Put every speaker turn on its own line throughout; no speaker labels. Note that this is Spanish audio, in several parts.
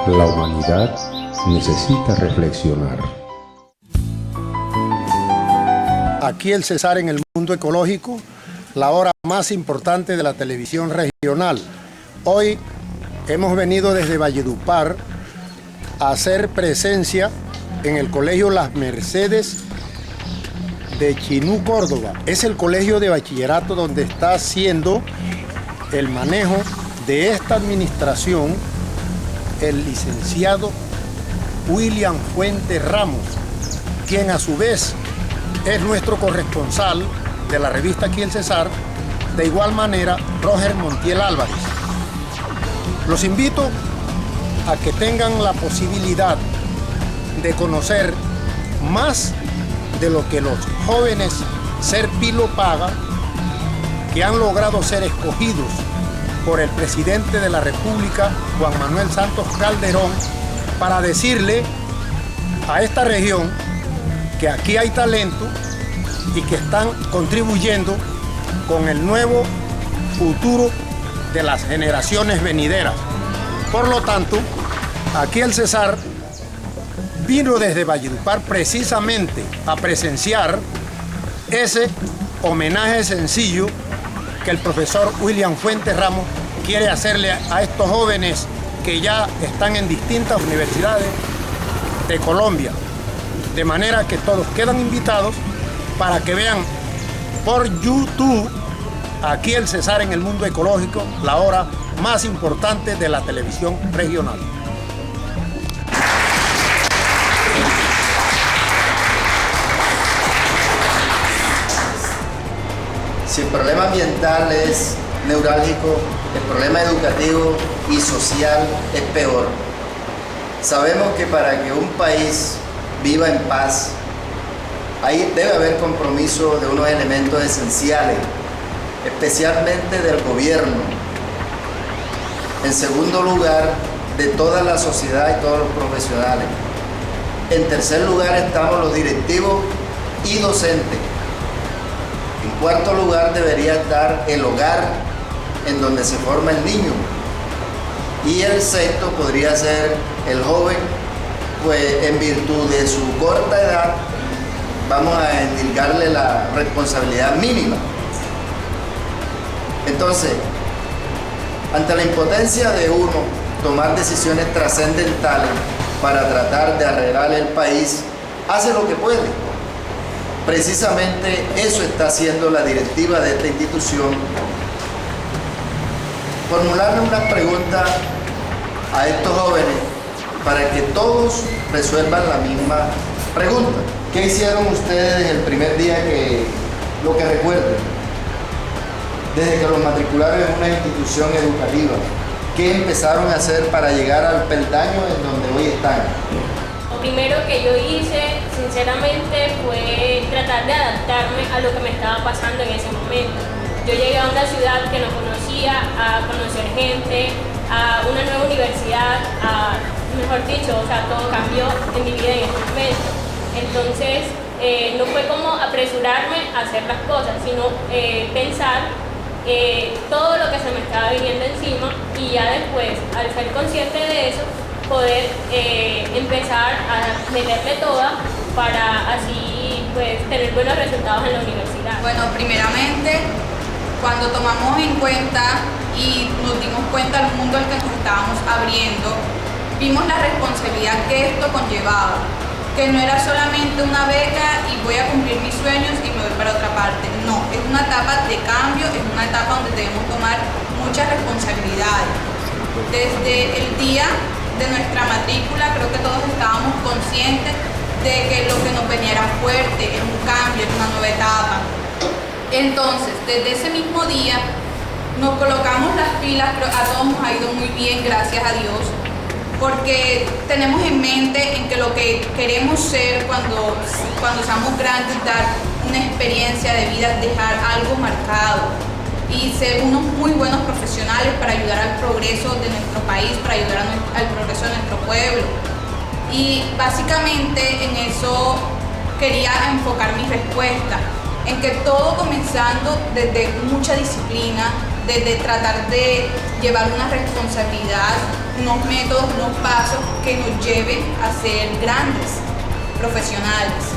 La humanidad necesita reflexionar.
Aquí el Cesar en el mundo ecológico, la hora más importante de la televisión regional. Hoy hemos venido desde Valledupar a hacer presencia en el Colegio Las Mercedes de Chinú, Córdoba. Es el colegio de bachillerato donde está haciendo el manejo de esta administración el licenciado William Fuentes Ramos, quien a su vez es nuestro corresponsal de la revista Aquí el Cesar, de igual manera Roger Montiel Álvarez. Los invito a que tengan la posibilidad de conocer más de lo que los jóvenes Ser Pilo Paga, que han logrado ser escogidos por el presidente de la República, Juan Manuel Santos Calderón, para decirle a esta región que aquí hay talento y que están contribuyendo con el nuevo futuro de las generaciones venideras. Por lo tanto, aquí el Cesar vino desde Valledupar precisamente a presenciar ese homenaje sencillo que el profesor William Fuentes Ramos quiere hacerle a estos jóvenes que ya están en distintas universidades de Colombia. De manera que todos quedan invitados para que vean por YouTube Aquí el Cesar en el mundo ecológico, la hora más importante de la televisión regional.
Si el problema ambiental es neurálgico, el problema educativo y social es peor. Sabemos que para que un país viva en paz, ahí debe haber compromiso de unos elementos esenciales, especialmente del gobierno. En segundo lugar, de toda la sociedad y todos los profesionales. En tercer lugar estamos los directivos y docentes. En cuarto lugar debería estar el hogar en donde se forma el niño. Y el sexto podría ser el joven, pues en virtud de su corta edad vamos a endilgarle la responsabilidad mínima. Entonces, ante la impotencia de uno tomar decisiones trascendentales para tratar de arreglar el país, hace lo que puede. Precisamente eso está haciendo la directiva de esta institución. Formularle unas preguntas a estos jóvenes para que todos resuelvan la misma pregunta. ¿Qué hicieron ustedes el primer día lo que recuerden? Desde que los matricularon en una institución educativa, ¿qué empezaron a hacer para llegar al peldaño en donde hoy están?
Lo primero que yo hice, sinceramente, fue tratar de adaptarme a lo que me estaba pasando en ese momento. Yo llegué a una ciudad que no conocía, a conocer gente, a una nueva universidad, mejor dicho, o sea, todo cambió en mi vida en ese momento. Entonces, no fue como apresurarme a hacer las cosas, sino pensar todo lo que se me estaba viniendo encima y ya después, al ser consciente de eso, poder empezar a meterle toda para así pues tener buenos resultados en la universidad.
Bueno, primeramente, cuando tomamos en cuenta y nos dimos cuenta del mundo al que nos estábamos abriendo, vimos la responsabilidad que esto conllevaba, que no era solamente una beca y voy a cumplir mis sueños y me voy para otra parte. No, es una etapa de cambio, es una etapa donde debemos tomar muchas responsabilidades. Desde el día de nuestra matrícula creo que todos estábamos conscientes de que lo que nos venía era fuerte, es un cambio, es una nueva etapa. Entonces, desde ese mismo día nos colocamos las pilas, pero a todos nos ha ido muy bien, gracias a Dios, porque tenemos en mente en que lo que queremos ser cuando seamos grandes, dar una experiencia de vida, dejar algo marcado y ser unos muy buenos profesionales para ayudar al progreso de nuestro país, para ayudar al progreso de nuestro pueblo. Y básicamente en eso quería enfocar mi respuesta, en que todo comenzando desde mucha disciplina, desde tratar de llevar una responsabilidad, unos métodos, unos pasos que nos lleven a ser grandes profesionales.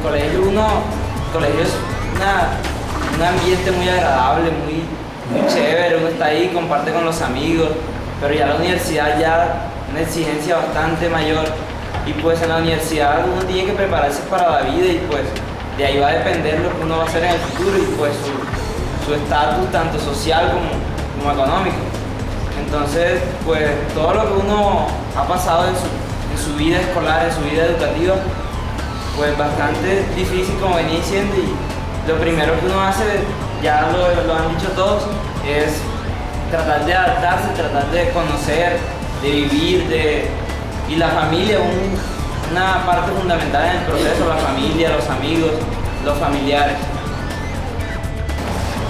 Porque en el colegio es un ambiente muy agradable, muy chévere, uno está ahí, comparte con los amigos, pero ya la universidad ya una exigencia bastante mayor, y pues en la universidad uno tiene que prepararse para la vida, y pues de ahí va a depender lo que uno va a hacer en el futuro, y pues su estatus tanto social como económico. Entonces, pues todo lo que uno ha pasado en su vida escolar, en su vida educativa, pues bastante difícil, como venía diciendo, y lo primero que uno hace, ya lo han dicho todos, es tratar de adaptarse, tratar de conocer, de vivir, y la familia, una parte fundamental en el proceso, la familia, los amigos, los familiares.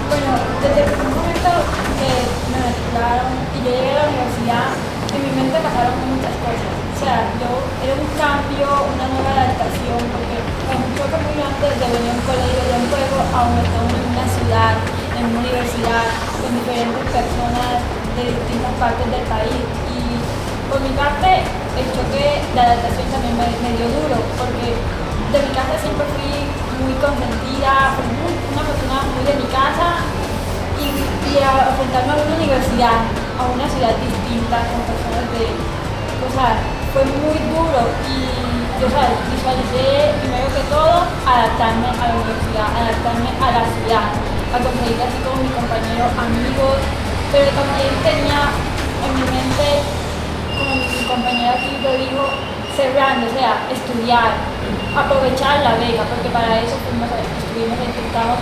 Bueno, desde el primer momento que me matricularon y yo llegué a la universidad, en mi mente pasaron muchas cosas. O sea, era un cambio, una nueva adaptación, porque es un choque muy grande de venir a un colegio, de un pueblo, a en una ciudad, en una universidad, con diferentes personas de distintas partes del país. Y por mi parte, el choque de adaptación también me dio duro, porque de mi casa siempre fui muy consentida, fui una persona muy de mi casa, y a enfrentarme a una universidad, a una ciudad distinta, con personas o sea, fue muy duro, y yo, o sea, visualicé primero que todo adaptarme a la universidad, adaptarme a la ciudad, a conseguir así con mis compañeros, amigos, pero también tenía en mi mente, como mi compañera aquí lo dijo, ser grande, o sea, estudiar, aprovechar la beca, porque para eso estamos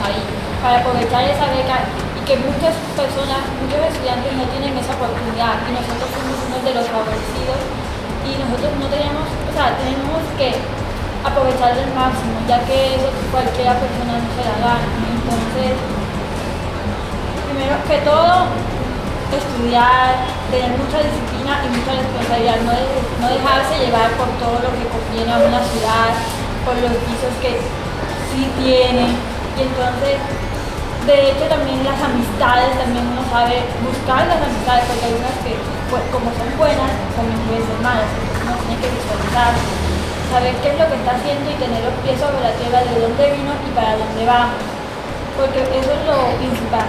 ahí, para aprovechar esa beca, y que muchas personas, muchos estudiantes no tienen esa oportunidad, y nosotros fuimos uno de los favorecidos, y nosotros no tenemos, o sea, tenemos que aprovechar al máximo, ya que eso cualquiera persona no se la gana. Entonces, primero que todo, estudiar, tener mucha disciplina y mucha responsabilidad, no dejarse llevar por todo lo que conviene a una ciudad, por los visos que sí tiene. Y entonces, de hecho, también las amistades, también uno sabe buscar las amistades, porque hay unas que, pues, como son buenas, también pueden ser malas. Entonces uno tiene que visualizar, saber qué es lo que está haciendo y tener los pies sobre la tierra de dónde vino y para dónde vamos, porque eso es lo principal.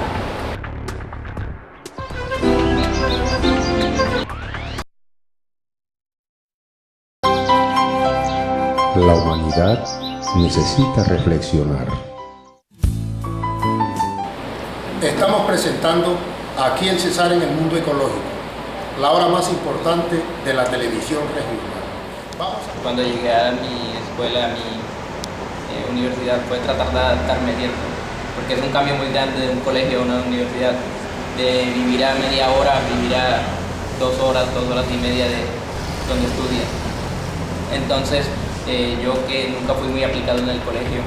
La humanidad necesita reflexionar.
Estamos presentando Aquí el Cesar en el mundo ecológico, la hora más importante de la televisión regional.
Cuando llegué a mi escuela, a mi universidad, fue tratar de adaptarme tiempo, porque es un cambio muy grande de un colegio a una universidad, de vivir a media hora a vivir a 2 horas y media de donde estudias. Entonces, yo que nunca fui muy aplicado en el colegio,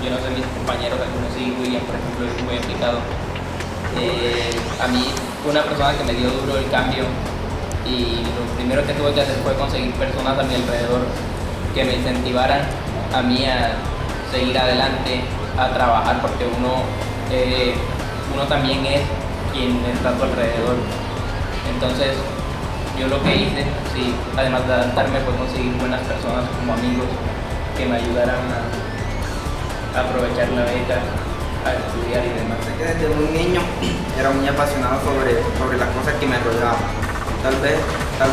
yo no sé, mis compañeros, algunos sí, William por ejemplo, es muy aplicado. A mí fue una persona que me dio duro el cambio, y lo primero que tuve que hacer fue conseguir personas a mi alrededor que me incentivaran a mí a seguir adelante, a trabajar, porque uno también es quien está a tu alrededor. Entonces, yo lo que hice, sí, además de adaptarme, fue conseguir buenas personas como amigos que me ayudaran a aprovechar la beca, a estudiar y demás.
Sé que desde muy niño era muy apasionado sobre las cosas que me rodeaban. Tal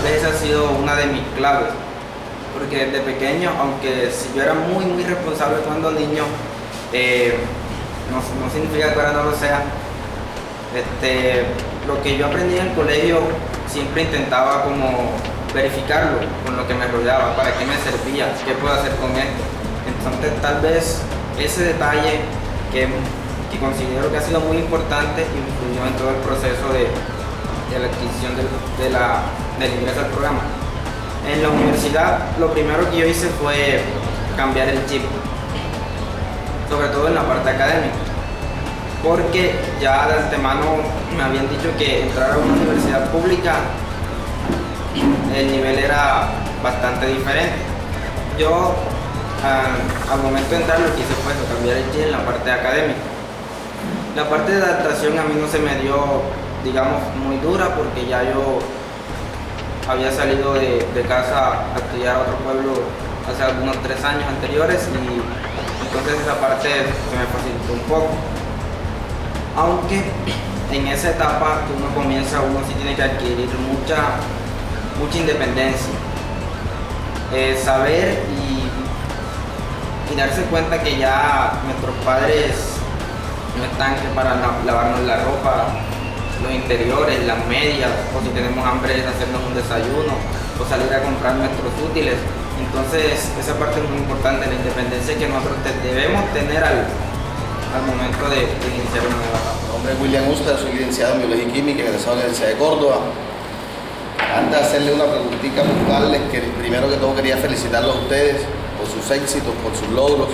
vez esa ha sido una de mis claves, porque desde pequeño, aunque si yo era muy responsable cuando niño, no significa que ahora no lo sea. Lo que yo aprendí en el colegio siempre intentaba como verificarlo con lo que me rodeaba, para qué me servía, qué puedo hacer con esto. Entonces tal vez ese detalle que considero que ha sido muy importante influyó en todo el proceso de la adquisición del ingreso al programa. En la universidad lo primero que yo hice fue cambiar el chip, sobre todo en la parte académica, porque ya de antemano me habían dicho que entrar a una universidad pública el nivel era bastante diferente. Yo al momento de entrar lo que hice fue cambiar el chip en la parte académica. La parte de adaptación a mí no se me dio, digamos, muy dura, porque ya yo había salido de casa a estudiar a otro pueblo hace algunos 3 años anteriores y entonces esa parte se me facilitó un poco. Aunque en esa etapa que uno comienza, uno sí tiene que adquirir mucha independencia. Saber y darse cuenta que ya nuestros padres no están que para lavarnos la ropa, los interiores, las medias, o si tenemos hambre hacernos un desayuno o salir a comprar nuestros útiles. Entonces esa parte es muy importante, la independencia que nosotros debemos tener al momento de iniciar una nueva etapa.
Mi nombre es William Usta, soy licenciado en Biología y Química, egresado de la Universidad de Córdoba. Antes de hacerle una preguntita, preguntarles que primero que todo quería felicitarlos a ustedes por sus éxitos, por sus logros.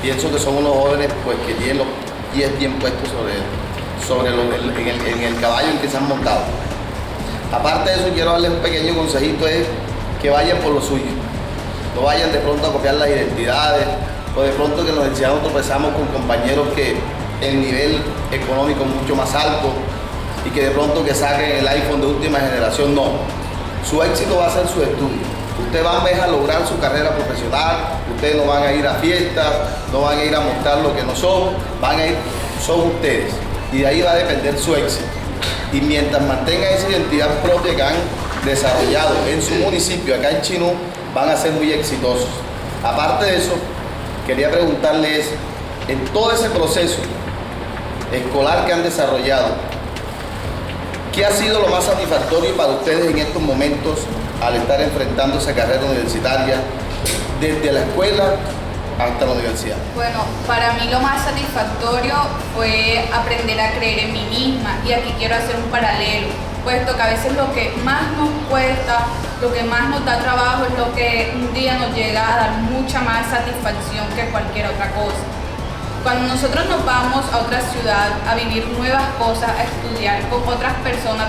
Pienso que son unos jóvenes pues, que tienen los pies bien puestos en el caballo en que se han montado. Aparte de eso, quiero darles un pequeño consejito, es que vayan por lo suyo. No vayan de pronto a copiar las identidades, o de pronto que en la universidad nosotros tropezamos con compañeros que el nivel económico es mucho más alto y que de pronto que saquen el iPhone de última generación, no. Su éxito va a ser su estudio. Ustedes van a lograr su carrera profesional, ustedes no van a ir a fiestas, no van a ir a mostrar lo que no son, son ustedes. Y de ahí va a depender su éxito. Y mientras mantengan esa identidad propia que han desarrollado en su municipio, acá en Chinú, van a ser muy exitosos. Aparte de eso, quería preguntarles, en todo ese proceso escolar que han desarrollado, ¿qué ha sido lo más satisfactorio para ustedes en estos momentos al estar enfrentando esa carrera universitaria desde la escuela hasta la universidad?
Bueno, para mí lo más satisfactorio fue aprender a creer en mí misma, y aquí quiero hacer un paralelo, puesto que a veces lo que más nos cuesta, lo que más nos da trabajo es lo que un día nos llega a dar mucha más satisfacción que cualquier otra cosa. Cuando nosotros nos vamos a otra ciudad a vivir nuevas cosas, a estudiar con otras personas,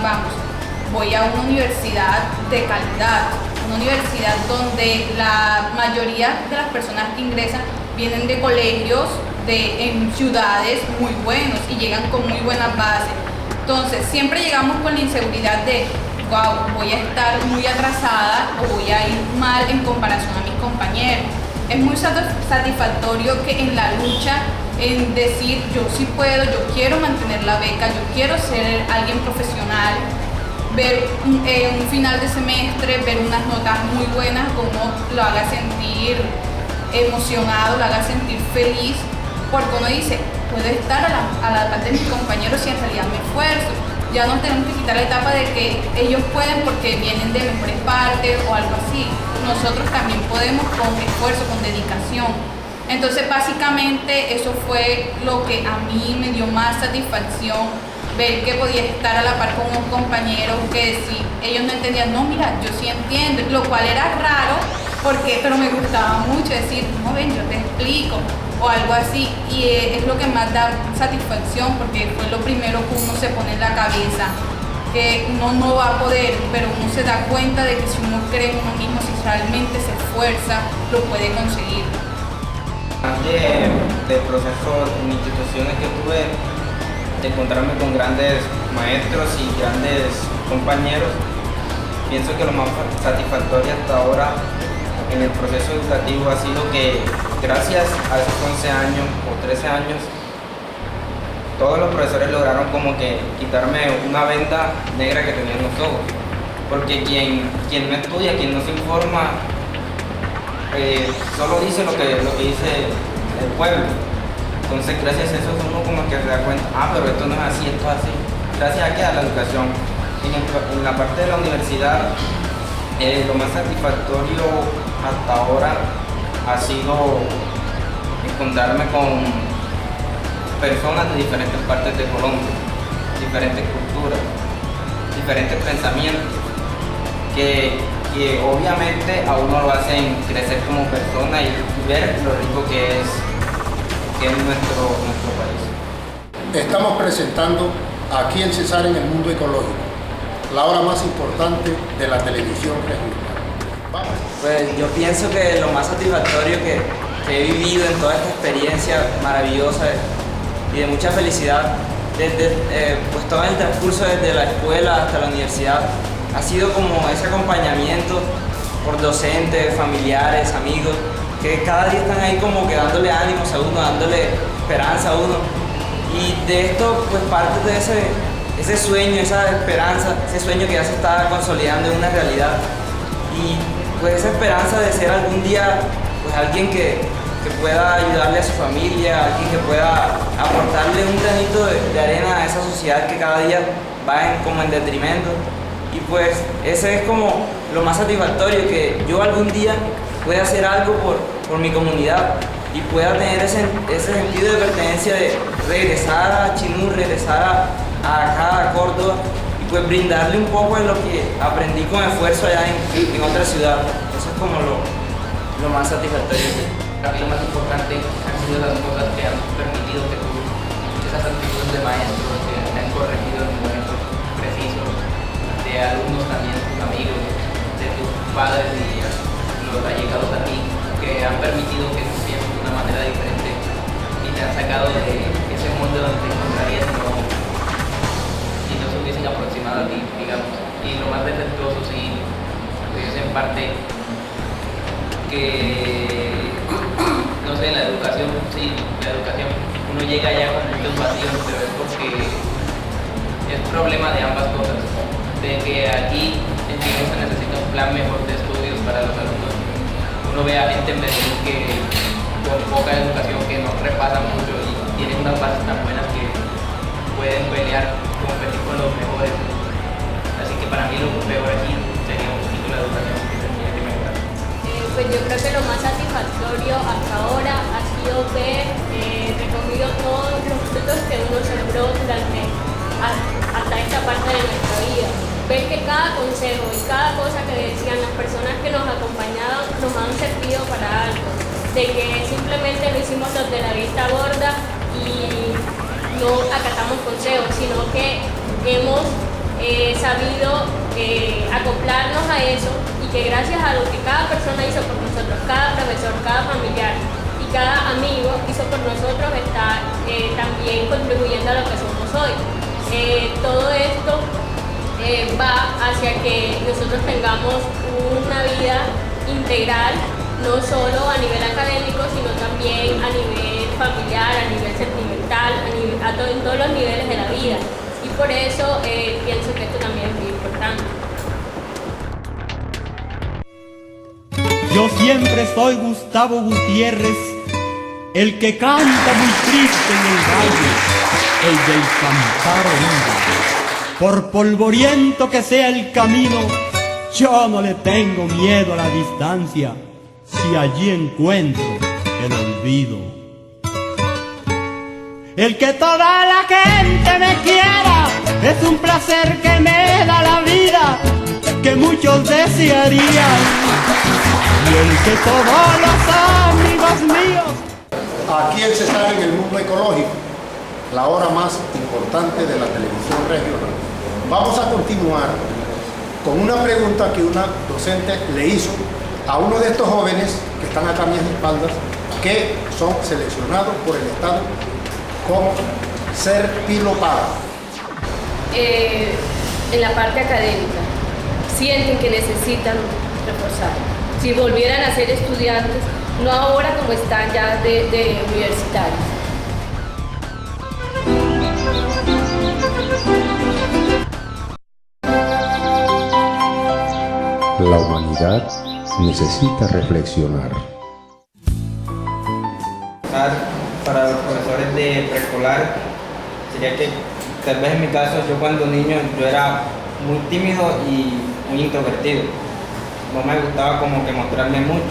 voy a una universidad de calidad, una universidad donde la mayoría de las personas que ingresan vienen de colegios en ciudades muy buenos y llegan con muy buenas bases. Entonces siempre llegamos con la inseguridad de wow, voy a estar muy atrasada o voy a ir mal en comparación a mis compañeros. Es muy satisfactorio que en la lucha, en decir yo sí puedo, yo quiero mantener la beca, yo quiero ser alguien profesional, ver un final de semestre, ver unas notas muy buenas, como lo haga sentir emocionado, lo haga sentir feliz, porque uno dice, puedo estar a la par de mis compañeros si en realidad me esfuerzo. Ya no tenemos que quitar la etapa de que ellos pueden porque vienen de mejores partes o algo así. Nosotros también podemos con esfuerzo, con dedicación. Entonces básicamente eso fue lo que a mí me dio más satisfacción, ver que podía estar a la par con unos compañeros que si ellos no entendían, no, mira, yo sí entiendo, lo cual era raro, pero me gustaba mucho decir, no, ven, yo te explico, o algo así, y es lo que más da satisfacción, porque fue lo primero que uno se pone en la cabeza, que uno no va a poder, pero uno se da cuenta de que si uno cree en uno mismo, si realmente se esfuerza, lo puede conseguir.
Del proceso en instituciones que tuve, de encontrarme con grandes maestros y grandes compañeros, pienso que lo más satisfactorio hasta ahora en el proceso educativo ha sido que gracias a esos 11 años o 13 años, todos los profesores lograron como que quitarme una venda negra que tenía en los ojos, porque quien no estudia, quien no se informa, solo dice lo que dice el pueblo. Entonces gracias a eso uno como que se da cuenta, pero esto no es así, esto es así. Gracias a la educación. En la parte de la universidad, lo más satisfactorio hasta ahora ha sido encontrarme con personas de diferentes partes de Colombia, diferentes culturas, diferentes pensamientos, que obviamente a uno lo hacen crecer como persona y ver lo rico que es nuestro país.
Estamos presentando aquí el Cesar en el mundo ecológico, la hora más importante de la televisión regional. Vamos.
Pues yo pienso que lo más satisfactorio que he vivido en toda esta experiencia maravillosa y de mucha felicidad, desde pues todo el transcurso desde la escuela hasta la universidad, ha sido como ese acompañamiento por docentes, familiares, amigos, que cada día están ahí como que dándole ánimos a uno, dándole esperanza a uno. Y de esto pues parte de ese sueño, esa esperanza, ese sueño que ya se está consolidando en una realidad. Y pues esa esperanza de ser algún día pues alguien que pueda ayudarle a su familia, alguien que pueda aportarle un granito de arena a esa sociedad que cada día va como en detrimento. Y pues ese es como lo más satisfactorio, que yo algún día pueda hacer algo por mi comunidad y pueda tener ese sentido de pertenencia de regresar a Chinú, regresar acá a Córdoba y pues brindarle un poco de lo que aprendí con esfuerzo allá en otra ciudad. Eso es como lo más satisfactorio.
Para mí lo más importante han sido las cosas que han permitido que tú, esas actitudes de maestros que te han corregido en momentos precisos, de alumnos también, tus amigos, de tus padres y los allegados a ti, que han permitido que tú pienses de una manera diferente y te han sacado de ese mundo donde te encontrarías si no se hubiesen aproximado a ti, digamos. Y lo más defectuoso sí, pues en parte que no sé, la educación, sí, la educación, uno llega ya con muchos vacíos, pero es porque es problema de ambas cosas, de que aquí en Chile se necesita un plan mejor de estudios para los alumnos. Uno ve a gente en Medellín que con poca educación, que no repasan mucho y tienen unas bases tan buenas que pueden pelear, competir con los mejores. Así que para mí lo peor aquí sería un poquito la educación que tendría que mejorar.
Pues yo creo que lo más satisfactorio hasta ahora ha sido ver recogido todos los frutos que uno sembró hasta esta parte de nuestra vida. Ver que cada consejo y cada cosa que decían las personas que nos acompañaban nos han servido para algo. De que simplemente no hicimos los de la vista gorda y no acatamos consejos, sino que hemos sabido acoplarnos a eso, y que gracias a lo que cada persona hizo por nosotros, cada profesor, cada familiar y cada amigo hizo por nosotros, está también contribuyendo a lo que somos hoy. Todo esto va hacia que nosotros tengamos una vida integral, no solo a nivel académico, sino también a nivel familiar, a nivel sentimental, en todos los niveles de la vida. Y por eso pienso que esto también es muy importante.
Yo siempre soy Gustavo Gutiérrez, el que canta muy triste en el valle, el del cantar oído. Por polvoriento que sea el camino, yo no le tengo miedo a la distancia, si allí encuentro el olvido. El que toda la gente me quiera es un placer que me da la vida, que muchos desearían. Y el que todos los amigos míos.
Aquí el Cesar en el mundo ecológico, la hora más importante de la televisión regional. Vamos a continuar con una pregunta que una docente le hizo a uno de estos jóvenes que están acá a mis espaldas, que son seleccionados por el Estado como ser pilopaga.
En la parte académica, sienten que necesitan reforzar. Si volvieran a ser estudiantes, no ahora como están ya de universitarios.
La humanidad necesita reflexionar.
Para los profesores de preescolar sería que tal vez en mi caso, yo cuando niño yo era muy tímido y muy introvertido. No me gustaba como que mostrarme mucho,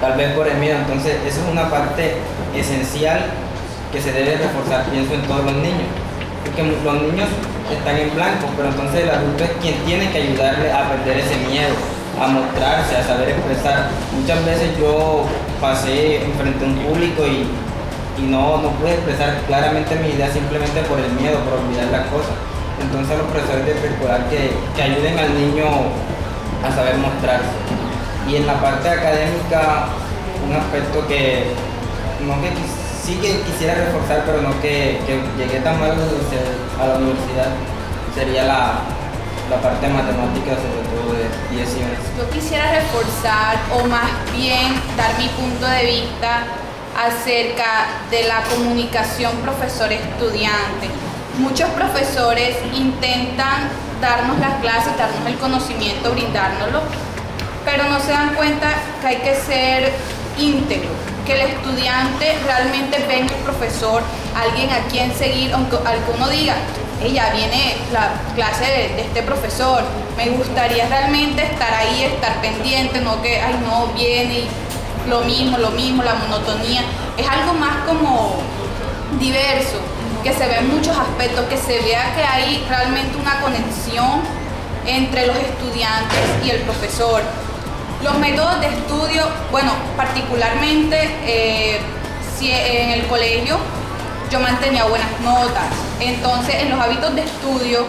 tal vez por el miedo. Entonces eso es una parte esencial que se debe reforzar, pienso, en todos los niños, porque los niños están en blanco, pero entonces el adulto es quien tiene que ayudarle a perder ese miedo, a mostrarse, a saber expresar. Muchas veces yo pasé frente a un público y no pude expresar claramente mi idea simplemente por el miedo, por olvidar las cosas. Entonces los profesores de preescolar que ayuden al niño a saber mostrarse. Y en la parte académica, un aspecto que sí que quisiera reforzar, pero no que llegué tan mal a la universidad, sería la parte de matemáticas, sobre todo de 10 y 11.
Yo quisiera reforzar o más bien dar mi punto de vista acerca de la comunicación profesor-estudiante. Muchos profesores intentan darnos las clases, darnos el conocimiento, brindárnoslo, pero no se dan cuenta que hay que ser íntegro, que el estudiante realmente ve en el profesor alguien a quien seguir, aunque uno diga, ya viene la clase de este profesor, me gustaría realmente estar ahí, estar pendiente, no que, ay no, viene y lo mismo, la monotonía. Es algo más como diverso, que se ve en muchos aspectos, que se vea que hay realmente una conexión entre los estudiantes y el profesor. Los métodos de estudio, bueno, particularmente si en el colegio yo mantenía buenas notas, entonces en los hábitos de estudio,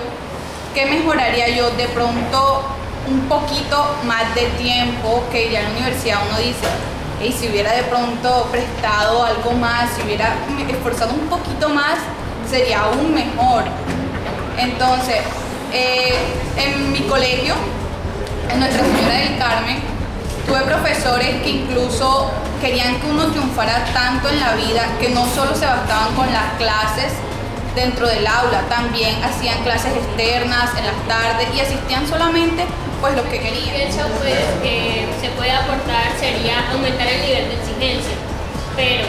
¿qué mejoraría yo? De pronto un poquito más de tiempo, que ya en la universidad uno dice, hey, si hubiera de pronto prestado algo más, si hubiera esforzado un poquito más, sería aún mejor. Entonces, en mi colegio, en Nuestra Señora del Carmen, tuve profesores que incluso querían que uno triunfara tanto en la vida que no solo se bastaban con las clases dentro del aula, también hacían clases externas en las tardes y asistían solamente pues lo que querían.
Eso pues que se puede aportar sería aumentar el nivel de exigencia, pero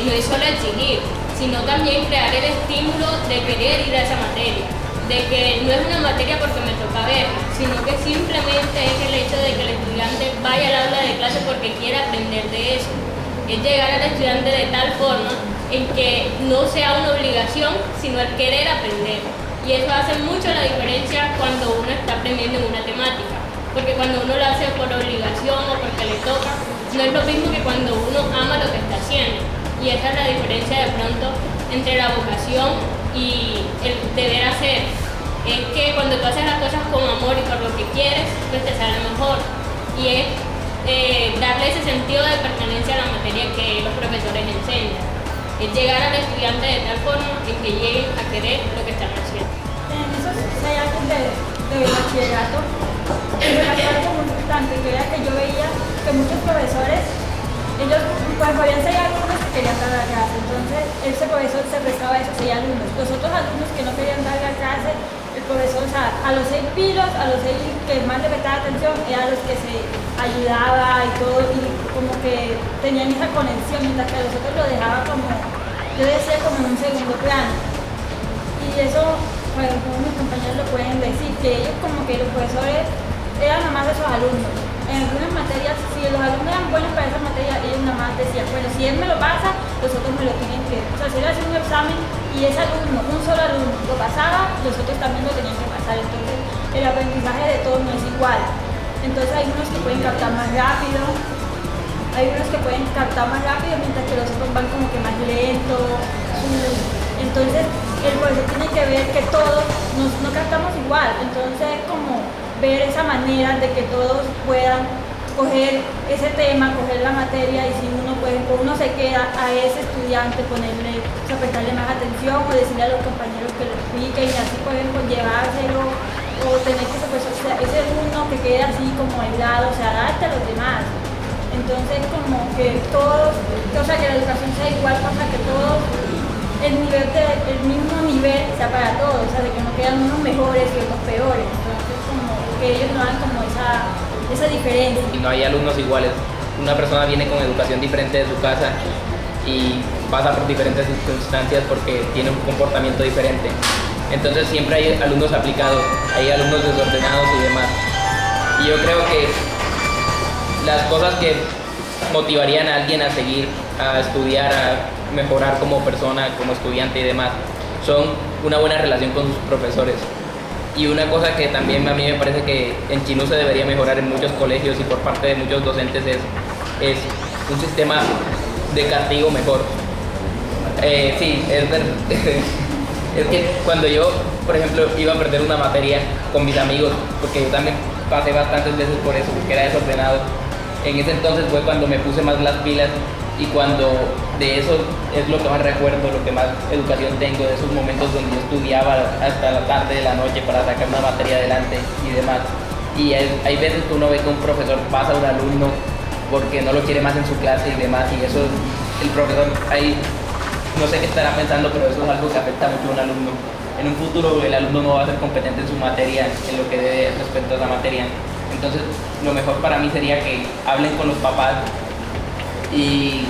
no es solo exigir, sino también crear el estímulo de querer ir a esa materia, de que no es una materia porque me toca ver, sino que simplemente es el hecho de que el estudiante vaya al aula de clase porque quiere aprender de eso. Es llegar al estudiante de tal forma en que no sea una obligación, sino el querer aprender. Y eso hace mucho la diferencia cuando uno está aprendiendo en una temática, porque cuando uno lo hace por obligación o porque le toca, no es lo mismo que cuando uno ama lo que está haciendo. Y esa es la diferencia de pronto entre la vocación y el deber hacer. Es que cuando tú haces las cosas con amor y por lo que quieres, pues te sale mejor. Y es darle ese sentido de pertenencia a la materia que los profesores enseñan. Es llegar al estudiante de tal forma en que lleguen a querer lo que están haciendo.
En esos 6 años de bachillerato, algo muy importante que era que yo veía que muchos profesores, ellos pues habían 6 alumnos que querían dar la clase, entonces ese profesor se prestaba a esos 6 alumnos. Los otros alumnos que no querían dar la clase, el profesor, o sea, a los 6 pilos, a los 6 que más le prestaba atención, eran los que se ayudaba y todo, y como que tenían esa conexión, mientras que a los otros lo dejaba como, yo decía, como en un segundo plano. Y eso, pues, como mis compañeros lo pueden decir, que ellos como que los profesores eran nada más esos alumnos. En algunas materias, si los alumnos eran buenos para esa materia, ellos nada más decían, bueno, si él me lo pasa, los otros me lo tienen que... O sea, si él hacía un examen y ese alumno, un solo alumno, lo pasaba, los otros también lo tenían que pasar. Entonces, el aprendizaje de todos no es igual. Entonces, hay unos que pueden captar más rápido, mientras que los otros van como que más lento. Entonces, el profesor tiene que ver que todos no captamos igual. Entonces, es como ver esa manera de que todos puedan coger ese tema, coger la materia, y si uno, por ejemplo, uno se queda a ese estudiante, ponerle, o sea, prestarle más atención o decirle a los compañeros que lo expliquen, y así, por ejemplo, llevárselo, o tener que ese alumno que quede así como aislado, o sea, adapte a los demás. Entonces, como que todos, o sea, que la educación sea igual, para que todos el mismo nivel sea para todos, o sea, de que no quedan unos mejores y otros peores. Entonces, como que ellos no hagan como esa diferencia.
Y no hay alumnos iguales. Una persona viene con educación diferente de su casa y pasa por diferentes circunstancias porque tiene un comportamiento diferente. Entonces siempre hay alumnos aplicados, hay alumnos desordenados y demás. Y yo creo que las cosas que motivarían a alguien a seguir, a estudiar, a mejorar como persona, como estudiante y demás, son una buena relación con sus profesores. Y una cosa que también a mí me parece que en Chinú se debería mejorar en muchos colegios y por parte de muchos docentes es un sistema de castigo mejor. Sí, es verdad. Es que cuando yo, por ejemplo, iba a perder una materia con mis amigos, porque yo también pasé bastantes veces por eso, porque era desordenado, en ese entonces fue cuando me puse más las pilas y cuando de eso es lo que más recuerdo, lo que más educación tengo, de esos momentos donde yo estudiaba hasta la tarde de la noche para sacar una materia adelante y demás. Y hay veces que uno ve que un profesor pasa a un alumno porque no lo quiere más en su clase y demás, y eso el profesor ahí no sé qué estará pensando, pero eso es algo que afecta mucho a un alumno. En un futuro el alumno no va a ser competente en su materia, en lo que debe respecto a esa materia. Entonces lo mejor para mí sería que hablen con los papás y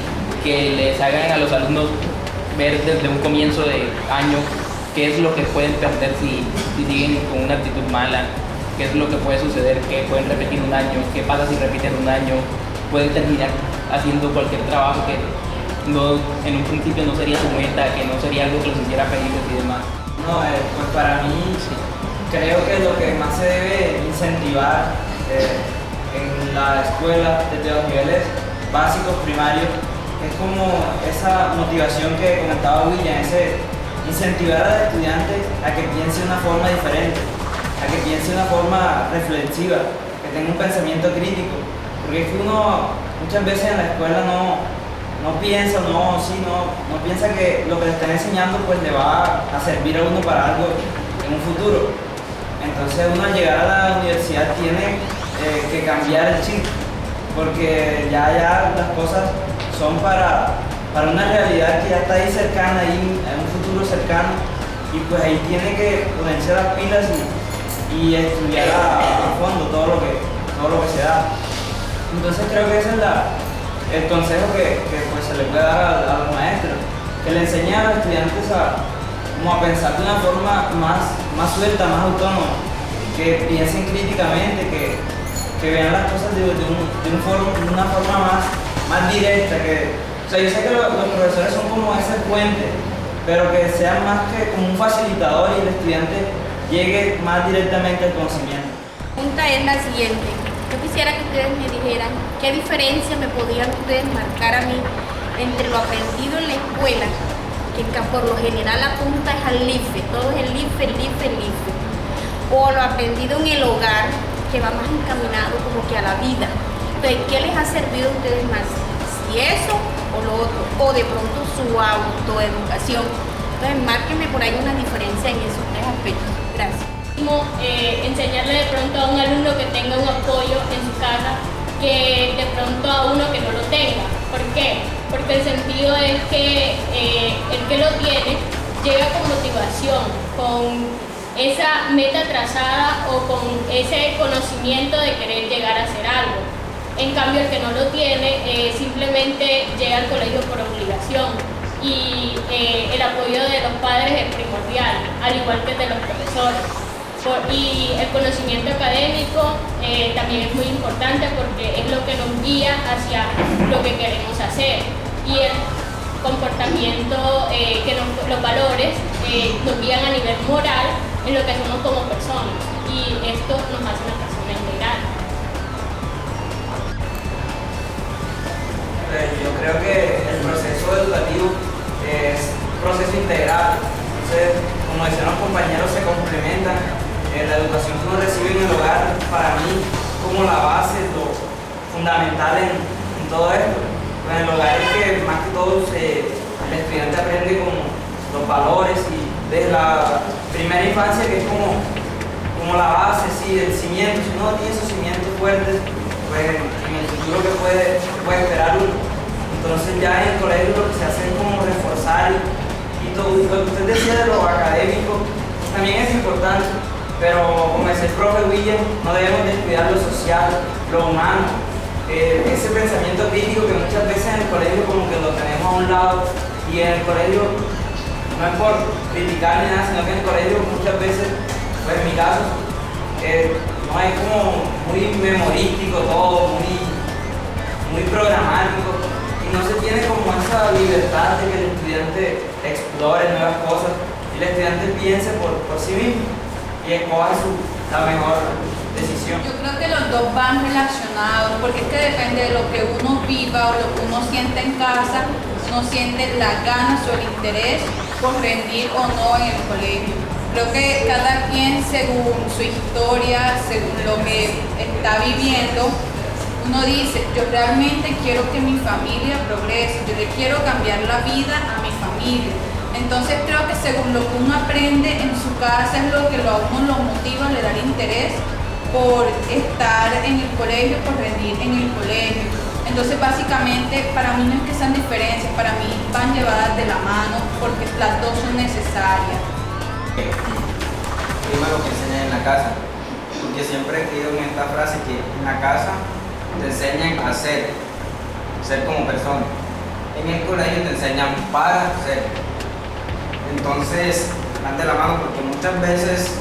que les hagan a los alumnos ver desde un comienzo de año qué es lo que pueden perder si siguen con una actitud mala, qué es lo que puede suceder, que pueden repetir un año, qué pasa si repiten un año, pueden terminar haciendo cualquier trabajo que no, en un principio no sería su meta, que no sería algo que los hiciera felices y demás.
No, pues para mí creo que lo que más se debe incentivar en la escuela desde los niveles básicos, primarios, es como esa motivación que comentaba William, ese incentivar a los estudiantes a que piense de una forma diferente, a que piense de una forma reflexiva, que tenga un pensamiento crítico, porque es que uno muchas veces en la escuela no piensa, no piensa que lo que le están enseñando pues le va a servir a uno para algo en un futuro. Entonces uno al llegar a la universidad tiene que cambiar el chip, porque ya las cosas son para una realidad que ya está ahí cercana, ahí en un futuro cercano, y pues ahí tiene que ponerse las pilas y estudiar a fondo todo lo que se da. Entonces creo que ese es el consejo que pues se le puede dar a los maestros, que le enseñen a los estudiantes como a pensar de una forma más suelta, más autónoma, que piensen críticamente, que vean las cosas de una forma más directa. O sea, yo sé que los profesores son como ese puente, pero que sean más que como un facilitador y el estudiante llegue más directamente al conocimiento.
La pregunta es la siguiente. Yo quisiera que ustedes me dijeran qué diferencia me podrían ustedes marcar a mí entre lo aprendido en la escuela, que por lo general apunta es al IFE, todo es el IFE, o lo aprendido en el hogar, que va más encaminado como que a la vida. Entonces, ¿qué les ha servido a ustedes más? Si eso o lo otro, o de pronto su autoeducación. Entonces, márquenme por ahí una diferencia en esos tres aspectos. Gracias.
Enseñarle de pronto a un alumno que tenga un apoyo en su casa que de pronto a uno que no lo tenga. ¿Por qué? Porque el sentido es que el que lo tiene llega con motivación, con esa meta trazada o con ese conocimiento de querer llegar a hacer algo. En cambio, el que no lo tiene simplemente llega al colegio por obligación, y el apoyo de los padres es primordial, al igual que el de los profesores. Y el conocimiento académico también es muy importante porque es lo que nos guía hacia lo que queremos hacer, y el comportamiento, los valores nos guían a nivel moral en lo que somos como personas, y esto nos hace una persona integral.
Yo creo que el proceso educativo es un proceso integral. Entonces, como decían los compañeros, se complementan. La educación que uno recibe en el hogar, para mí, como la base, lo fundamental en todo esto. En el hogar es que más que todo el estudiante aprende como los valores, y desde la primera infancia, que es como la base, sí, el cimiento. Si uno tiene esos cimientos fuertes, pues en el futuro que puede esperar uno. Entonces ya en el colegio lo que se hace es como reforzar y todo. Lo que usted decía de lo académico también es importante, pero como decía el profe William, no debemos descuidar lo social, lo humano, ese pensamiento crítico que muchas veces en el colegio como que lo tenemos a un lado, y en el colegio no es por criticar ni nada, sino que en el colegio muchas veces, pues en mi caso, no es como muy memorístico todo, muy programático, y no se tiene como esa libertad de que el estudiante explore nuevas cosas y el estudiante piense por sí mismo y escoja la mejor decisión.
Yo creo que los dos van relacionados, porque es que depende de lo que uno viva o lo que uno siente en casa, uno siente las ganas o el interés por rendir o no en el colegio. Creo que cada quien, según su historia, según lo que está viviendo, uno dice, yo realmente quiero que mi familia progrese, yo le quiero cambiar la vida a mi familia. Entonces creo que según lo que uno aprende en su casa es lo que a uno lo motiva, le da el interés por estar en el colegio, por rendir en el colegio. Entonces básicamente para mí no es que sean diferencias, para mí van llevadas de la mano porque las dos son necesarias.
Primero que enseñan en la casa, porque siempre he creído en esta frase que en la casa te enseñan a ser como persona. En el colegio te enseñan para ser. Entonces, van de la mano porque muchas veces,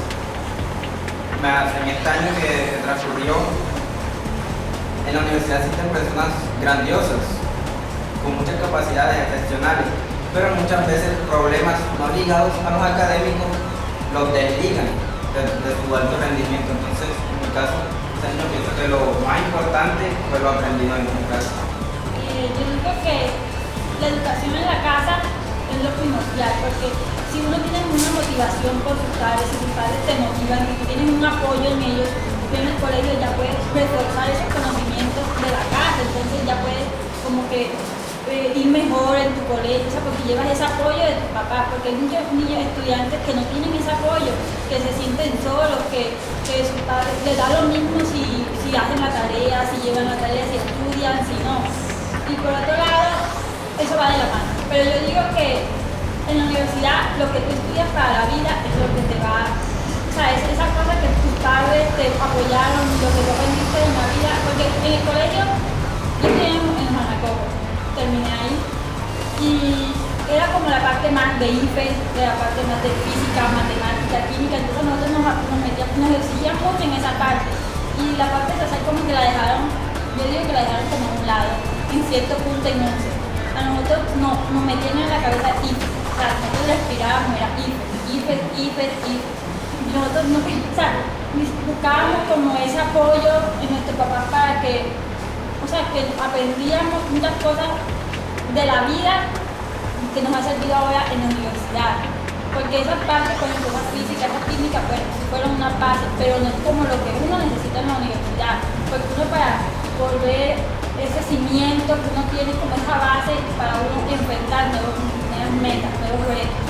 en este año que transcurrió, en la universidad existen personas grandiosas, con muchas capacidades excepcionales, pero muchas veces problemas no ligados a los académicos los desligan de su alto rendimiento. Entonces, en mi caso, yo pienso que lo más importante fue lo aprendido en mi casa.
Yo digo que la educación en la casa es lo primordial, porque si uno tiene una motivación por sus padres, si sus padres te motivan y tienen un apoyo en ellos, en el colegio ya puedes reforzar esos conocimientos de la casa, entonces ya puedes como que ir mejor en tu colegio, o sea, porque llevas ese apoyo de tus papás, porque hay muchos niños estudiantes que no tienen ese apoyo, que se sienten solos, que sus padres les da lo mismo si hacen la tarea, si llevan la tarea, si estudian, si no. Y por otro lado, eso va de la mano. Pero yo digo que en la universidad lo que tú estudias para la vida es lo que te va, o sea, es esa cosa que tus padres te apoyaron, lo que tú aprendiste en la vida, porque en el colegio yo estudié en Manacobo, terminé ahí y era como la parte más de IFES, de la parte más de física, matemática, química, entonces nosotros nos exigían mucho en esa parte y la parte social como que la dejaron, yo digo que la dejaron como a un lado, en cierto punto en 11. A nosotros nos metían en la cabeza IFES, o sea, nosotros respirábamos, era IFES. Y nosotros no, o sea, buscábamos como ese apoyo en nuestros papás para que, o sea, que aprendíamos muchas cosas de la vida que nos ha servido ahora en la universidad. Porque esas partes, con esa física, esa química, pues fueron una base, pero no es como lo que uno necesita en la universidad. Porque uno para volver ese cimiento que uno tiene como esa base para uno enfrentar nuevas metas, nuevos retos.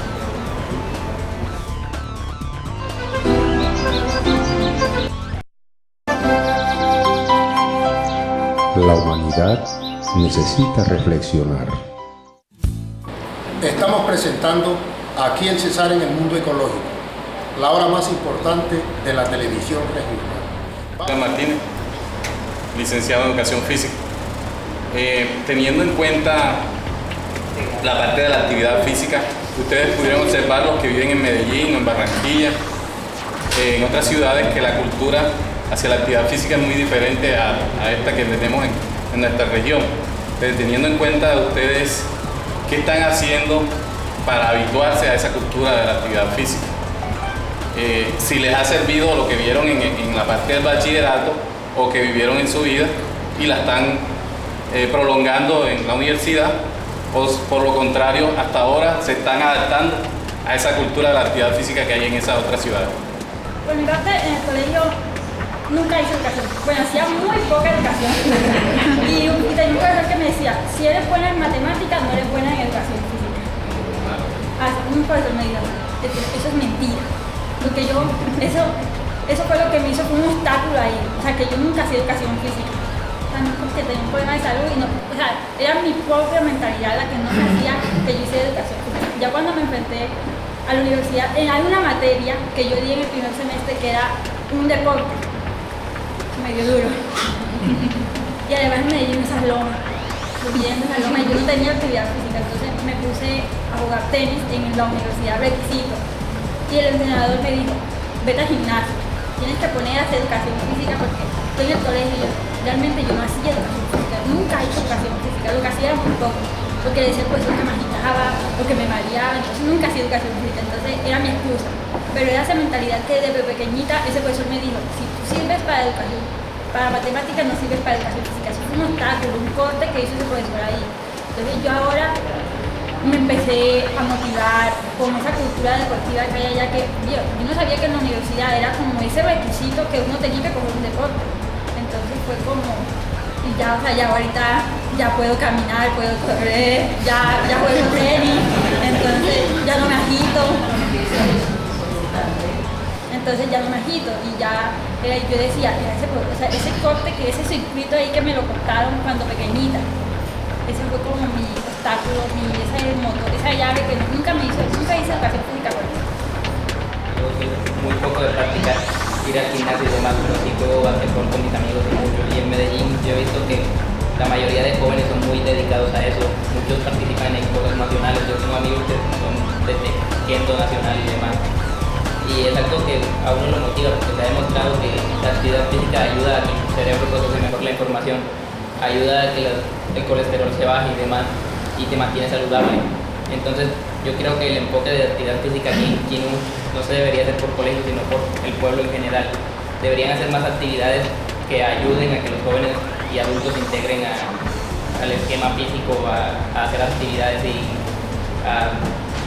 La humanidad necesita reflexionar.
Estamos presentando Aquí el Cesar en el mundo ecológico, la hora más importante de la televisión regional.
Martínez, licenciado en Educación Física. Teniendo en cuenta la parte de la actividad física, ustedes pudieron observar los que viven en Medellín, en Barranquilla, en otras ciudades, que la cultura hacia la actividad física es muy diferente a esta que tenemos en nuestra región. Entonces, teniendo en cuenta ustedes qué están haciendo para habituarse a esa cultura de la actividad física, si les ha servido lo que vieron en la parte del bachillerato o que vivieron en su vida y la están prolongando en la universidad, o por lo contrario, hasta ahora se están adaptando a esa cultura de la actividad física que hay en esas otras ciudades.
Por mi parte, en el colegio nunca hice educación. Bueno, hacía muy poca educación. Y tenía un profesor que me decía, si eres buena en matemáticas, no eres buena en educación física. Así, un profesor me dijo, eso es mentira. Porque eso fue lo que me hizo, fue un obstáculo ahí. O sea, que yo nunca hacía educación física. O sea, no porque tenía un problema de salud y no, o sea, era mi propia mentalidad la que no me hacía que yo hiciera educación física. Ya cuando me enfrenté a la universidad, hay una materia que yo di en el primer semestre que era un deporte medio duro. Y además en Medellín esas lomas, subiendo esas lomas, yo no tenía actividad física, entonces me puse a jugar tenis en la universidad Requisito. Y el entrenador me dijo, vete al gimnasio, tienes que poner a hacer educación física porque estoy en el colegio. Realmente yo no hacía educación física, nunca hice educación física, lo que hacía era muy poco. Porque decía pues lo que me agitaba, lo que me mareaba, entonces nunca hacía educación física, entonces era mi excusa. Pero era esa mentalidad que desde pequeñita ese profesor me dijo, si tú sirves para educación, para matemáticas no sirves para educación física. Eso fue un obstáculo, un corte que hizo ese profesor ahí. Entonces yo ahora me empecé a motivar con esa cultura deportiva que hay allá, que yo no sabía que en la universidad era como ese requisito que uno tenía que coger un deporte. Entonces fue como Y ya, o sea, ya ahorita ya puedo caminar, puedo correr, ya juego tenis, entonces ya no me agito. Entonces ya no me agito y ya yo decía, ese corte, ese circuito ahí que me lo cortaron cuando pequeñita, ese fue como mi obstáculo, esa llave que nunca hice educación física por eso.
Muy poco de practicar, ir al gimnasio y demás, pero sí juego basquetbol con mis amigos y mucho. Y en Medellín yo he visto que la mayoría de jóvenes son muy dedicados a eso, muchos participan en cosas nacionales, yo tengo amigos que son desde Kendo Nacional y demás. Y es algo que a uno lo motiva porque se ha demostrado que la actividad física ayuda a que el cerebro procese mejor la información, ayuda a que el colesterol se baje y demás y te mantiene saludable. Entonces yo creo que el enfoque de actividad física aquí no se debería hacer por colegios sino por el pueblo en general. Deberían hacer más actividades que ayuden a que los jóvenes y adultos se integren al esquema físico, a hacer actividades y a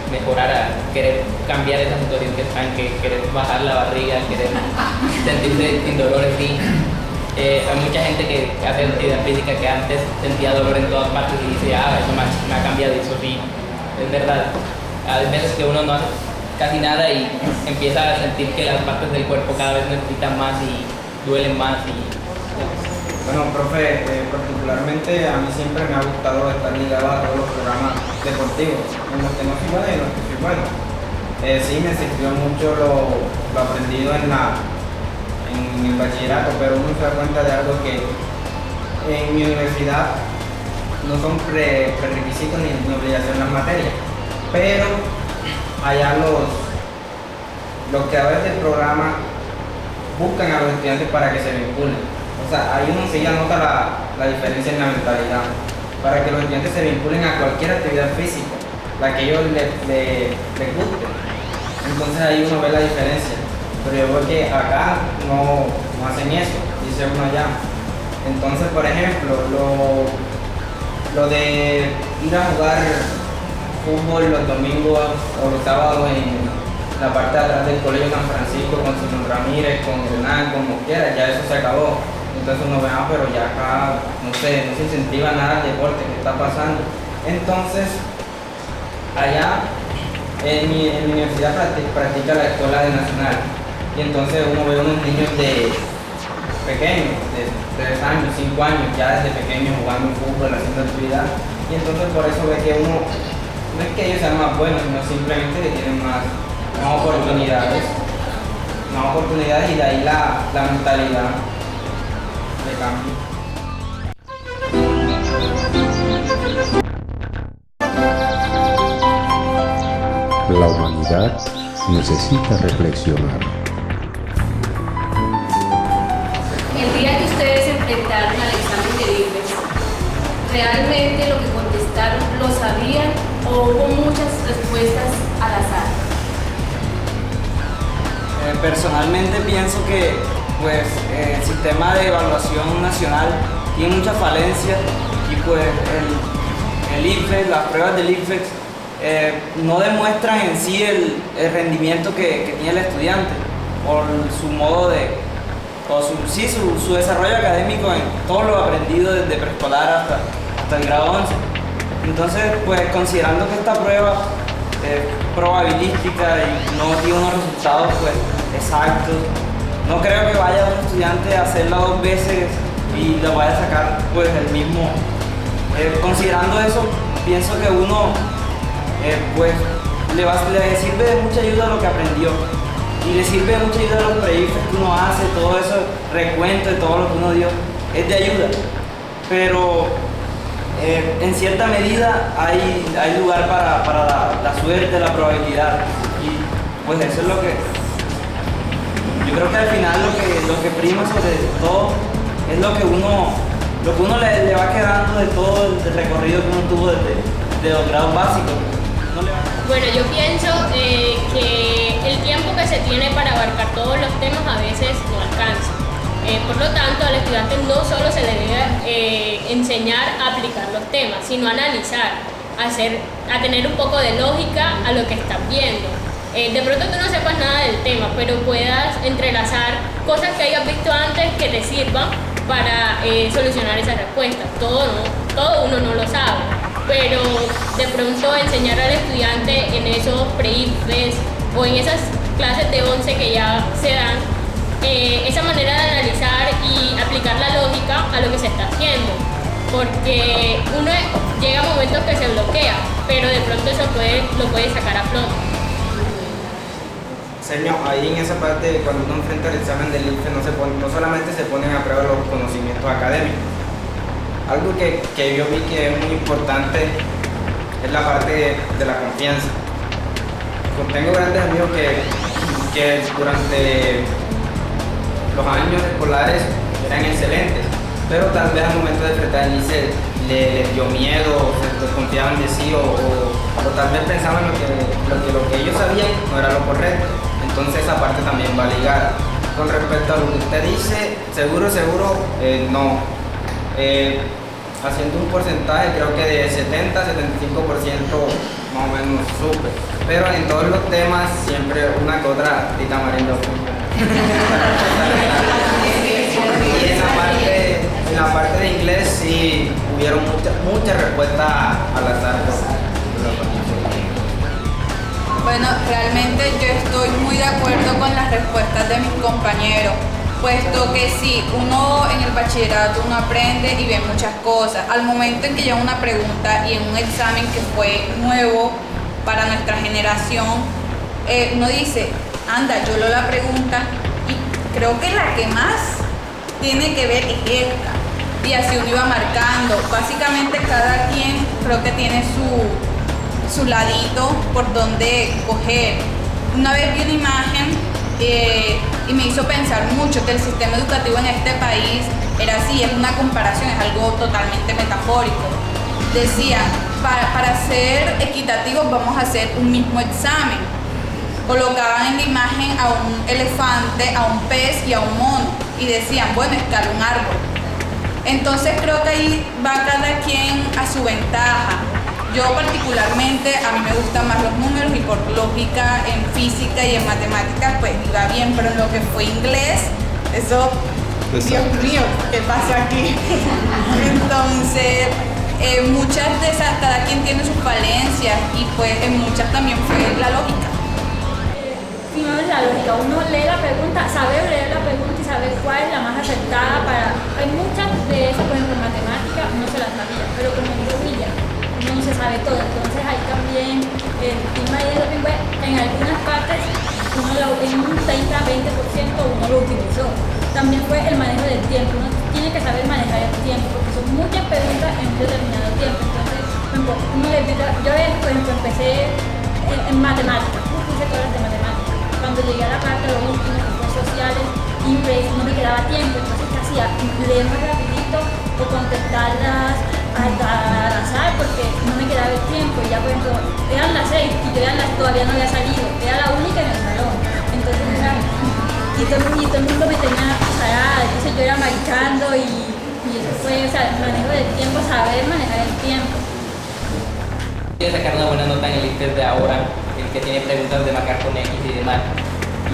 mejorar, a querer cambiar esa situación que están, que querer bajar la barriga, querer sentirse sin dolores. Sí. Hay mucha gente que hace actividad física que antes sentía dolor en todas partes y dice, eso me ha cambiado, y eso sí, es verdad. Hay veces que uno no hace casi nada y empieza a sentir que las partes del cuerpo cada vez necesitan más y duelen más.
Bueno, profe, particularmente a mí siempre me ha gustado estar ligado a todos los programas deportivos, en los que no soy bueno y en los que soy bueno. Sí, me sirvió mucho lo aprendido en el bachillerato, pero uno se da cuenta de algo que en mi universidad no son prerequisitos ni obligación las materias, pero allá los creadores del programa buscan a los estudiantes para que se vinculen. O sea, ahí uno sí ya nota la diferencia en la mentalidad, para que los estudiantes se vinculen a cualquier actividad física, la que ellos les guste. Entonces ahí uno ve la diferencia, pero yo veo que acá no hacen eso, dice uno allá. Entonces, por ejemplo, lo de ir a jugar fútbol los domingos o los sábados en la parte de atrás del Colegio San Francisco con Simón Ramírez, con Hernán, con Mosquera, ya eso se acabó. Entonces uno ve, pero ya acá no se incentiva nada al deporte que está pasando. Entonces, allá en mi universidad practica la escuela de nacional. Y entonces uno ve unos niños de pequeños, de 3 años, 5 años, ya desde pequeños jugando fútbol, haciendo actividad. Y entonces por eso ve que uno, no es que ellos sean más buenos, sino simplemente que tienen más oportunidades. Más oportunidades y de ahí la mentalidad de cambio.
La humanidad necesita reflexionar.
El día que ustedes se enfrentaron al examen de ICFES, ¿realmente lo que contestaron lo sabían o hubo muchas respuestas al azar?
Personalmente pienso que el sistema de evaluación nacional tiene muchas falencias y pues el ICFES, las pruebas del ICFES no demuestran en sí el rendimiento que tiene el estudiante por su modo su desarrollo académico en todo lo aprendido desde preescolar hasta el grado 11. Entonces, pues considerando que esta prueba es probabilística y no tiene unos resultados exactos, no creo que vaya un estudiante a hacerla 2 veces y lo vaya a sacar el mismo. Considerando eso, pienso que uno le sirve de mucha ayuda lo que aprendió y le sirve de mucha ayuda los pre-ICFES que uno hace, todo eso, recuento de todo lo que uno dio, es de ayuda. Pero en cierta medida hay lugar para la suerte, la probabilidad, y pues eso es lo que yo creo que al final lo que prima sobre todo es lo que uno le va quedando de todo el recorrido que uno tuvo desde los grados básicos.
Bueno, yo pienso que el tiempo que se tiene para abarcar todos los temas a veces no alcanza. Por lo tanto, al estudiante no solo se le debe enseñar a aplicar los temas, sino a analizar, a tener un poco de lógica a lo que estás viendo. De pronto tú no sepas nada del tema, pero puedas entrelazar cosas que hayas visto antes que te sirvan para solucionar esas respuestas. Todo uno no lo sabe, pero de pronto enseñar al estudiante en esos pre-IFES o en esas clases de 11 que ya se dan, esa manera de analizar y aplicar la lógica a lo que se está haciendo, porque uno llega a momentos que se bloquea, pero de pronto eso lo puede sacar a flote.
Señor, ahí en esa parte, cuando uno enfrenta el examen del IFE, no solamente se ponen a prueba los conocimientos académicos. Algo que yo vi que es muy importante es la parte de la confianza. Tengo grandes amigos que durante los años escolares eran excelentes, pero tal vez al momento de enfrentar el ICE les dio miedo, se desconfiaban de sí o tal vez pensaban lo que ellos sabían no era lo correcto. Entonces esa parte también va ligada. Con respecto a lo que usted dice, seguro, no. Haciendo un porcentaje creo que de 70-75% más o menos supe. Pero en todos los temas siempre una que otra tita Marinda. Y en la parte de inglés sí hubieron muchas respuestas al azar.
Bueno, realmente yo estoy muy de acuerdo con las respuestas de mis compañeros, puesto que sí, uno en el bachillerato uno aprende y ve muchas cosas. Al momento en que llega una pregunta y en un examen que fue nuevo para nuestra generación, uno dice, anda, yo leo la pregunta y creo que la que más tiene que ver es esta. Y así uno iba marcando. Básicamente cada quien creo que tiene su ladito por donde coger. Una vez vi una imagen y me hizo pensar mucho que el sistema educativo en este país era así, es una comparación, es algo totalmente metafórico. Decían, para ser equitativos vamos a hacer un mismo examen. Colocaban en la imagen a un elefante, a un pez y a un mono y decían, bueno, escala un árbol. Entonces creo que ahí va cada quien a su ventaja. Yo particularmente, a mí me gustan más los números y por lógica en física y en matemáticas pues iba bien, pero en lo que fue inglés, eso, Dios mío, ¿qué pasa aquí? Entonces, muchas de esas, cada quien tiene sus falencias y pues en muchas también fue la lógica.
Primero es la lógica, uno lee la pregunta, sabe leer la pregunta y sabe cuál es la más acertada para... Hay muchas de esas, por ejemplo, en matemáticas uno se las sabía, pero como dijo Villa, uno no se sabe todo, entonces hay también el tema de doping, en algunas partes en un 30-20% uno lo utilizó. También fue el manejo del tiempo, uno tiene que saber manejar el tiempo, porque son muchas preguntas en un determinado tiempo. Entonces, yo por ejemplo empecé en matemáticas, puse todas las de matemáticas. Cuando llegué a la parte de lo último, que fue sociales, inglés, no me quedaba tiempo, entonces ¿qué hacía? Leer más rapidito o contestarlas al azar porque no me quedaba el tiempo. Y ya por ejemplo, eran las 6 y yo todavía no había salido, era la única en el salón. Entonces y todo el mundo me tenía azarada, entonces yo era marcando y eso fue, o sea, el manejo del tiempo, saber manejar el tiempo.
Quiero sacar una buena nota en el IFES de ahora, el que tiene preguntas de marcar con X y demás.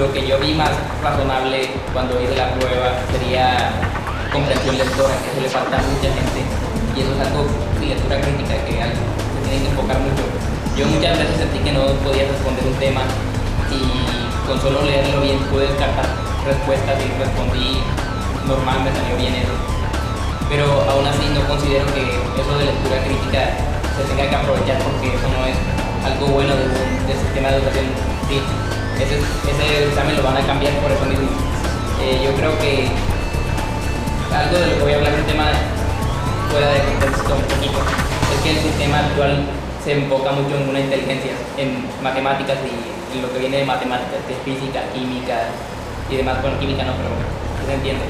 Lo que yo vi más razonable cuando hice la prueba sería comprensión lectora, que eso le falta a mucha gente. Y eso es algo de lectura crítica que se tiene que enfocar mucho. Yo muchas veces sentí que no podía responder un tema y con solo leerlo bien pude descartar respuestas y respondí normal, me salió bien eso. Pero aún así no considero que eso de lectura crítica se tenga que aprovechar porque eso no es algo bueno del sistema de educación. Sí, ese examen lo van a cambiar por eso mismo. Yo creo que algo de lo que voy a hablar es un tema fuera de contexto un poquito, es que el sistema actual se enfoca mucho en una inteligencia, en matemáticas y en lo que viene de matemáticas, que es física, química y demás. Bueno, química no, pero se entiende.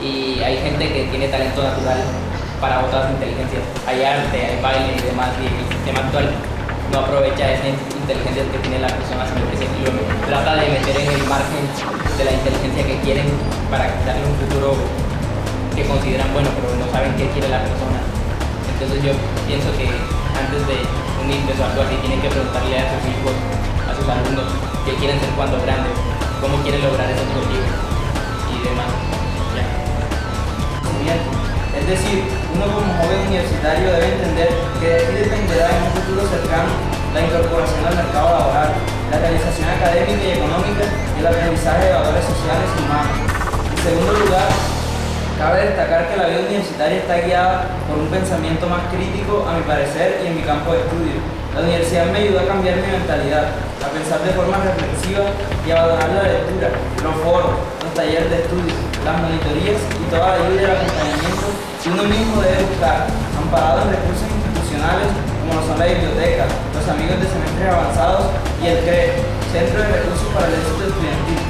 Y hay gente que tiene talento natural para otras inteligencias. Hay arte, hay baile y demás, y el sistema actual no aprovecha esa inteligencia que tiene la persona, sino que se trata de meter en el margen de la inteligencia que quieren para darle un futuro que consideran bueno, pero no saben qué quiere la persona. Entonces yo pienso que antes de un IFES o algo así, tienen que preguntarle a sus hijos, a sus alumnos, qué quieren ser cuando grandes, cómo quieren lograr esos objetivos y demás. Ya.
conocimiento. Es decir, uno como joven universitario debe entender que de aquí dependerá en un futuro cercano la incorporación al mercado laboral, la realización académica y económica y el aprendizaje de valores sociales y humanos. En segundo lugar, cabe destacar que la vida universitaria está guiada por un pensamiento más crítico, a mi parecer, y en mi campo de estudio. La universidad me ayudó a cambiar mi mentalidad, a pensar de forma reflexiva y a valorar la lectura, los foros, los talleres de estudio, las monitorías y toda la ayuda y el acompañamiento que uno mismo debe buscar, amparado en recursos institucionales como lo son la biblioteca, los amigos de semestres avanzados y el CRE, Centro de Recursos para el Éxito Estudiantil.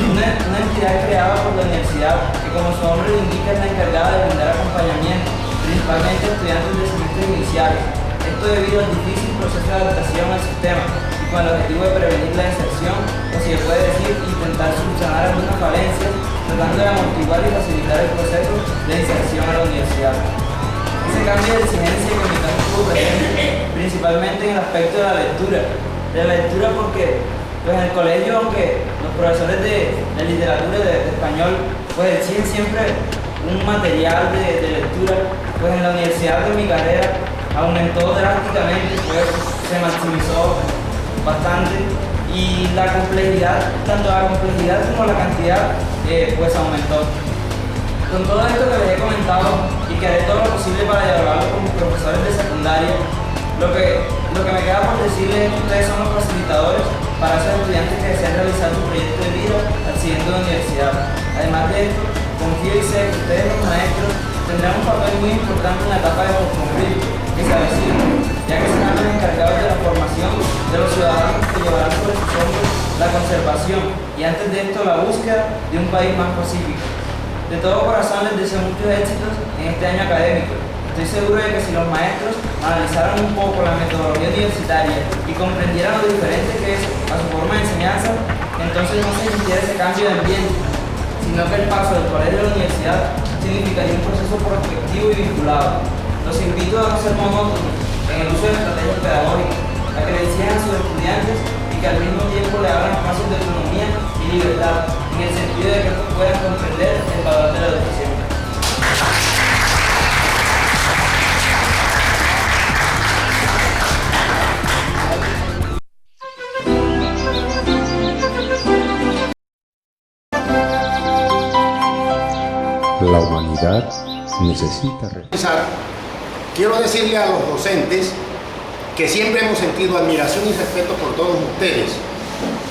Una entidad creada por la universidad que, como su nombre lo indica, es la encargada de brindar acompañamiento, principalmente a estudiantes de semestres iniciales. Esto debido al difícil proceso de adaptación al sistema y con el objetivo de prevenir la deserción, o si se puede decir, intentar solucionar algunas falencias, tratando de amortiguar y facilitar el proceso de inserción a la universidad. Ese cambio de exigencia que en mi caso estuvo presente, principalmente en el aspecto de la lectura porque pues en el colegio, aunque los profesores de literatura y de español pues exigen siempre un material de lectura, pues en la universidad de mi carrera aumentó drásticamente, pues se maximizó bastante y la complejidad, tanto la complejidad como la cantidad pues aumentó. Con todo esto que les he comentado y que haré todo lo posible para dialogarlo con mis profesores de secundaria, lo que me queda por decirles es que ustedes son los facilitadores para esos estudiantes que desean realizar su proyecto de vida al siguiente de la universidad. Además de esto, confío y sé que ustedes los maestros tendrán un papel muy importante en la etapa de postconflicto que se avecina, ya que serán los encargados de la formación de los ciudadanos que llevarán sobre sus hombros la conservación y antes de esto la búsqueda de un país más pacífico. De todo corazón les deseo muchos éxitos en este año académico. Estoy seguro de que si los maestros analizaran un poco la metodología universitaria y comprendieran lo diferente que es a su forma de enseñanza, entonces no se sintiera ese cambio de ambiente, sino que el paso del colegio a la universidad significaría un proceso prospectivo y vinculado. Los invito a no ser monótonos en el uso de estrategias pedagógicas, a que le exijan a sus estudiantes y que al mismo tiempo le abran espacios de autonomía y libertad, en el sentido de que estos puedan comprender el valor de la educación.
La humanidad necesita
reflexionar. Quiero decirle a los docentes que siempre hemos sentido admiración y respeto por todos ustedes.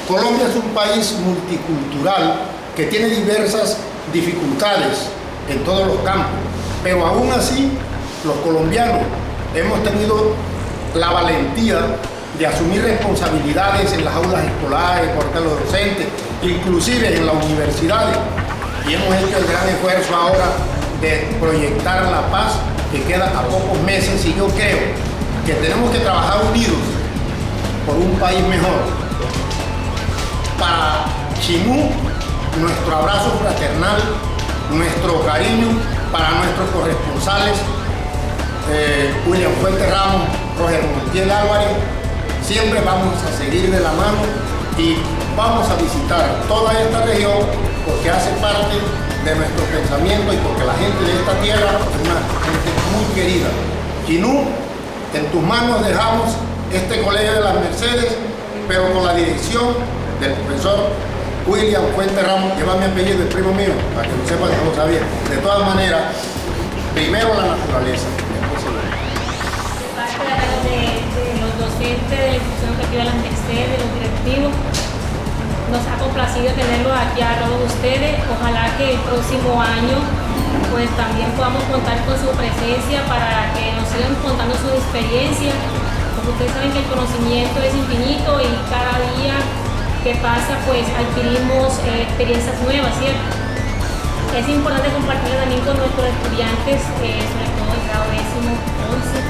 Colombia es un país multicultural que tiene diversas dificultades en todos los campos, pero aún así los colombianos hemos tenido la valentía de asumir responsabilidades en las aulas escolares, por parte de los docentes, inclusive en las universidades, y hemos hecho el gran esfuerzo ahora de proyectar la paz que queda a pocos meses, y yo creo que tenemos que trabajar unidos por un país mejor. Para Chinú, nuestro abrazo fraternal, nuestro cariño para nuestros corresponsales, William Fuentes Ramos, Roger Montiel Álvarez. Siempre vamos a seguir de la mano y vamos a visitar toda esta región porque hace parte de nuestro pensamiento y porque la gente de esta tierra es una gente muy querida. Chinú, en tus manos dejamos este colegio de las Mercedes, pero con la dirección del profesor William Fuentes Ramos, lleva mi apellido, el primo mío, para que lo sepan, no lo sabía. De todas maneras, primero la naturaleza.
De los docentes de la institución educativa de las Mercedes, de los directivos, nos ha complacido tenerlos aquí a todos ustedes. Ojalá que el próximo año pues también podamos contar con su presencia para que nos sigan contando sus experiencias, porque ustedes saben que el conocimiento es infinito y cada día que pasa pues adquirimos experiencias nuevas, ¿cierto? Es importante compartir también con nuestros estudiantes, sobre todo el grado 10º, 11.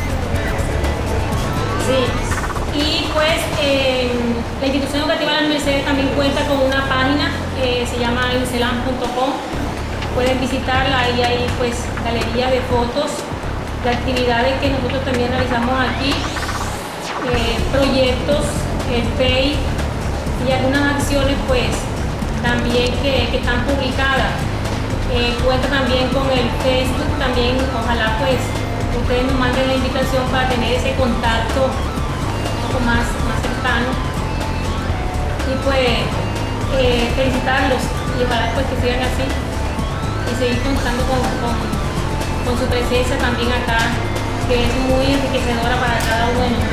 Sí. Y pues la institución educativa de las Mercedes también cuenta con una página, se llama incelan.com. Pueden visitarla, ahí hay pues galería de fotos de actividades que nosotros también realizamos aquí, proyectos, FEI y algunas acciones pues también que están publicadas. Cuenta también con el Facebook, también ojalá pues ustedes nos manden la invitación para tener ese contacto un poco más cercano. Y pues felicitarlos y ojalá pues que sigan así y seguir contando con su presencia también acá, que es muy enriquecedora para cada uno de nosotros.